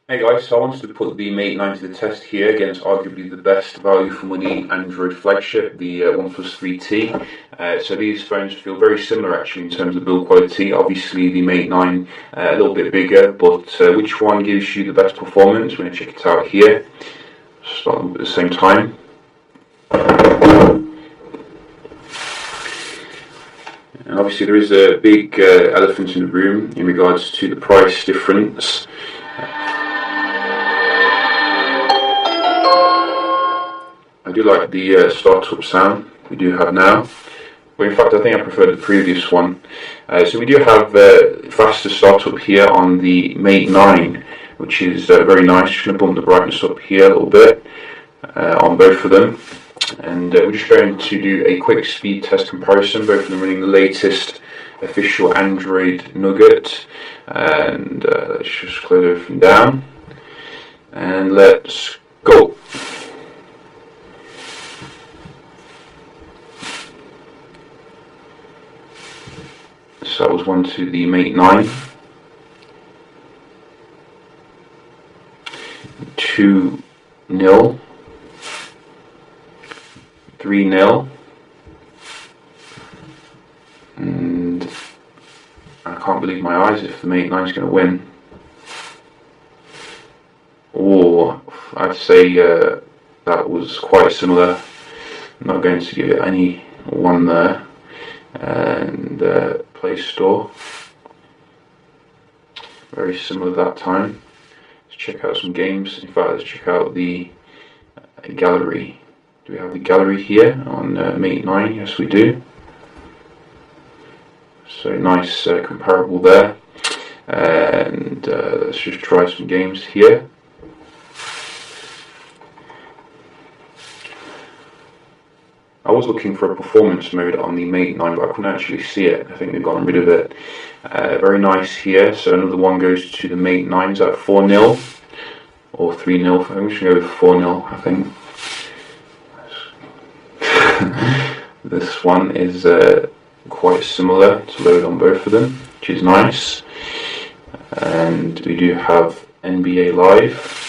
Hey guys, so I wanted to put the Mate 9 to the test here against arguably the best value for money Android flagship, the OnePlus 3T. So these phones feel very similar actually in terms of build quality. Obviously the Mate 9 a little bit bigger, but which one gives you the best performance? We're going to check it out here. Start them at the same time. And obviously there is a big elephant in the room in regards to the price difference. I do like the startup sound we do have now, but in fact I think I prefer the previous one. So we do have faster startup here on the Mate 9, which is very nice. Just going to bump the brightness up here a little bit on both of them, and we're just going to do a quick speed test comparison, both of them running the latest official Android nugget. And let's just close everything down and let's go. So that was one to the Mate 9, 2-0, 3-0, and I can't believe my eyes if the Mate 9 is going to win. Or I'd say that was quite similar. I'm not going to give it any one there. And Play Store, very similar that time. Let's check out some games. In fact, let's check out the gallery. Do we have the gallery here on Mate 9? Yes, we do. So nice comparable there. And let's just try some games here. I was looking for a performance mode on the Mate 9, but I couldn't actually see it. I think they've gotten rid of it. Very nice here. So another one goes to the Mate 9. Is that 4-0 or 3-0? I'm just going to go with 4-0, I think. This one is quite similar to load on both of them, which is nice. And we do have NBA Live.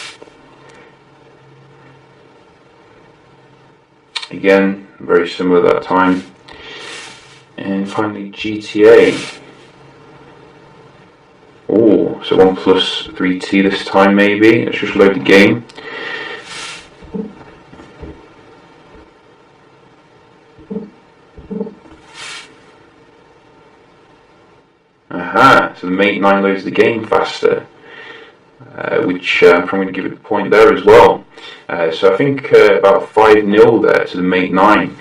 Again, very similar that time. And finally GTA. Oh, so OnePlus 3T this time maybe. Let's just load the game. Aha, so the Mate 9 loads the game faster. Which I'm going to give it a point there as well. So I think about 5-0 there to the Mate 9,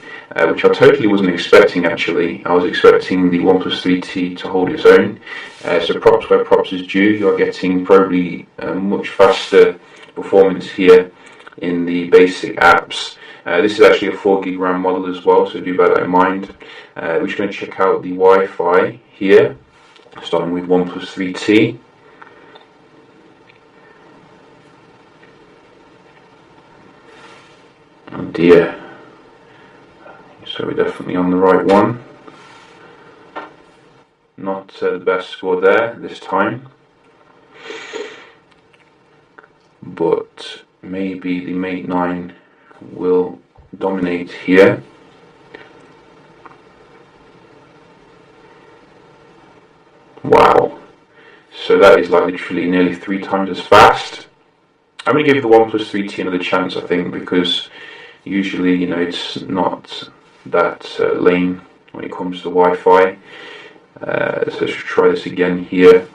which I totally wasn't expecting actually. I was expecting the OnePlus 3T to hold its own. So props where props is due. You're getting probably much faster performance here in the basic apps. This is actually a 4GB RAM model as well, so do bear that in mind. We're just going to check out the Wi-Fi here, starting with OnePlus 3T. Oh dear, so we're definitely on the right one. Not the best score there this time, but maybe the Mate 9 will dominate here. Wow, so that is like literally nearly 3 times as fast. I'm going to give the OnePlus 3T another chance, I think, because usually, you know, it's not that lame when it comes to Wi-Fi. So let's just try this again here.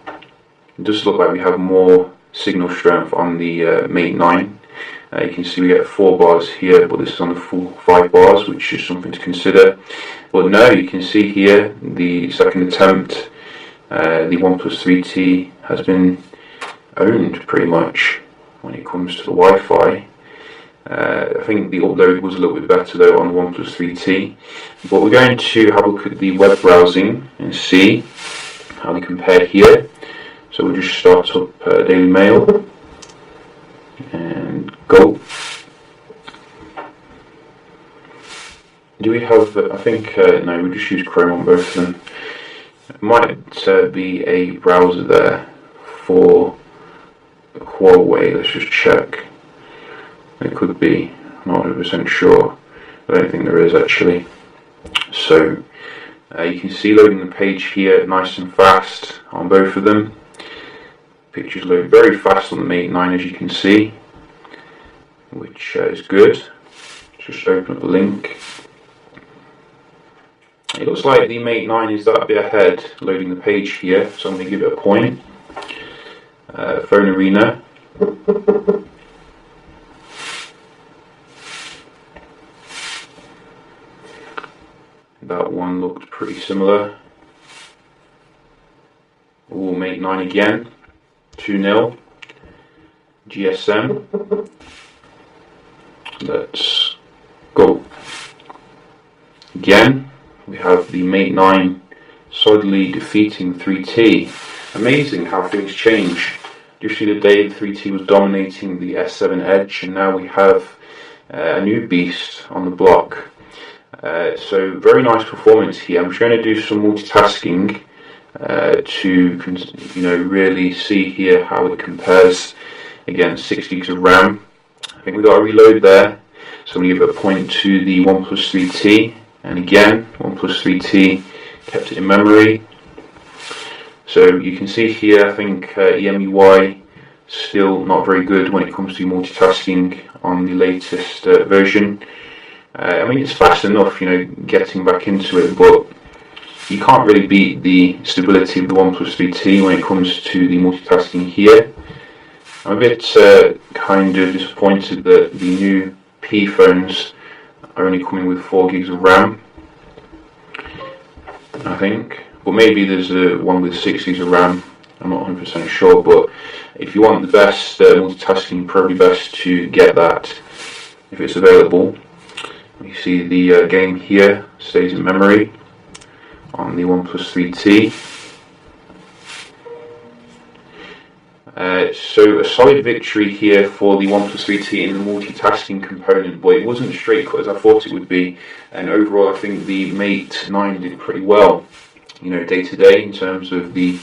It does look like we have more signal strength on the Mate 9. You can see we get 4 bars here, but this is on the full 5 bars, which is something to consider. But no, you can see here the second attempt, the OnePlus 3T has been owned pretty much when it comes to the Wi-Fi. I think the upload was a little bit better though on the OnePlus 3T. But we're going to have a look at the web browsing and see how they compare here. So we'll just start up Daily Mail and go. Do we have, I think, no, we just use Chrome on both of them. It might be a browser there for Huawei. Let's just check. It could be. I'm not 100% sure. I don't think there is actually. So you can see loading the page here nice and fast on both of them. Pictures load very fast on the Mate 9, as you can see, which is good. Just open up the link. It looks like the Mate 9 is that bit ahead loading the page here, so I'm going to give it a point. Phone Arena. That one looked pretty similar. Ooh, Mate 9 again. 2-0. GSM. Let's go. Again, we have the Mate 9 solidly defeating 3T. Amazing how things change. Just the other day, the 3T was dominating the S7 Edge, and now we have a new beast on the block. So very nice performance here. I'm just going to do some multitasking to really see here how it compares against 6 gigs of RAM. I think we got a reload there, so I'm going to give it a point to the OnePlus 3T. And again, OnePlus 3T kept it in memory. So you can see here, I think EMUI still not very good when it comes to multitasking on the latest version. I mean, it's fast enough, getting back into it, but you can't really beat the stability of the OnePlus 3T when it comes to the multitasking here. I'm a bit kind of disappointed that the new P phones are only coming with 4 gigs of RAM, I think. But maybe there's one with 6 gigs of RAM, I'm not 100% sure. But if you want the best multitasking, probably best to get that if it's available. You see the game here stays in memory on the OnePlus 3T. So a solid victory here for the OnePlus 3T in the multitasking component, but it wasn't as straight cut as I thought it would be. And overall, I think the Mate 9 did pretty well, day to day in terms of the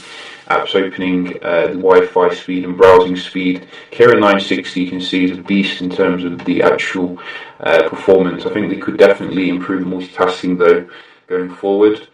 apps opening, the Wi-Fi speed and browsing speed. Kira 960 you can see is a beast in terms of the actual performance. I think they could definitely improve multitasking though going forward.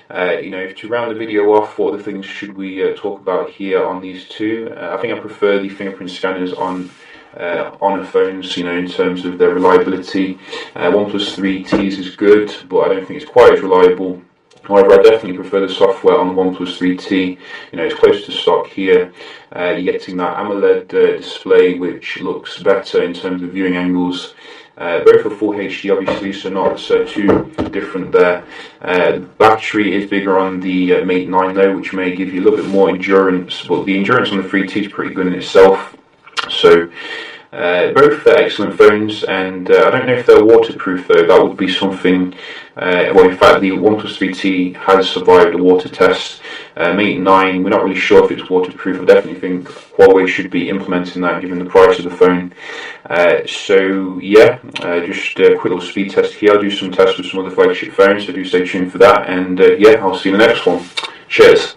To round the video off, what other things should we talk about here on these two? I think I prefer the fingerprint scanners on Honor phones, in terms of their reliability. OnePlus 3T's is good, but I don't think it's quite as reliable. However, I definitely prefer the software on the OnePlus 3T. It's close to stock here. You're getting that AMOLED display, which looks better in terms of viewing angles. Both are full HD, obviously, so not too different there. The battery is bigger on the Mate 9 though, which may give you a little bit more endurance, but the endurance on the 3T is pretty good in itself. So both excellent phones, and I don't know if they're waterproof though. That would be something. In fact, the OnePlus 3T has survived a water test. Mate 9, we're not really sure if it's waterproof. I definitely think Huawei should be implementing that given the price of the phone. Just a quick little speed test here. I'll do some tests with some other flagship phones, so do stay tuned for that. And I'll see you in the next one. Cheers.